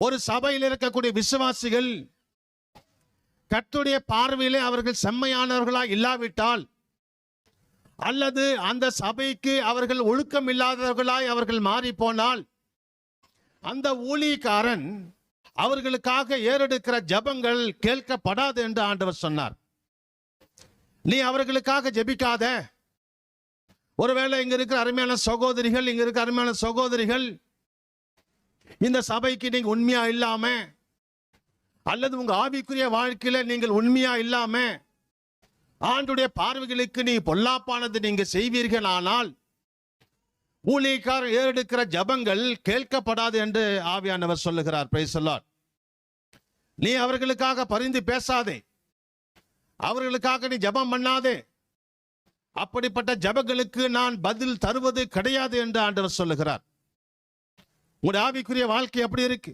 ஒரு சபையில் இருக்கக்கூடிய விசுவாசிகள் கர்த்தருடைய பார்வையிலே அவர்கள் செம்மையானவர்களாய் இல்லாவிட்டால், அல்லது அந்த சபைக்கு அவர்கள் ஒழுக்கம் இல்லாதவர்களாய் அவர்கள் மாறி போனால், அந்த ஊழியக்காரன் அவர்களுக்காக ஏறெடுக்கிற ஜெபங்கள் கேட்கப்படாது என்று ஆண்டவர் சொன்னார். நீ அவர்களுக்காக ஜெபிக்காத. ஒருவேளை இங்க இருக்கிற அருமையான சகோதரிகள், இங்க இருக்கிற அருமையான சகோதரிகள் இந்த சபைக்கு நீங்க உண்மையா இல்லாம, அல்லது உங்க ஆவிக்குரிய வாழ்க்கையில நீங்கள் உண்மையா இல்லாம ஆண்டுடைய பார்வைகளுக்கு நீ பொல்லாப்பானது நீங்க செய்வீர்கள், ஆனால் ஊழியக்காரர் ஏறெடுக்கிற ஜெபங்கள் கேட்கப்படாது என்று ஆவியானவர் சொல்லுகிறார். Praise the Lord. நீ அவர்களுக்காக பரிந்து பேசாதே, அவர்களுக்காக நீ ஜெபம் பண்ணாதே. அப்படிப்பட்ட ஜெபங்களுக்கு நான் பதில் தருவது கிடையாது என்று ஆண்டவர் சொல்லுகிறார். உங்களுடைய ஆவிக்குரிய வாழ்க்கை எப்படி இருக்கு?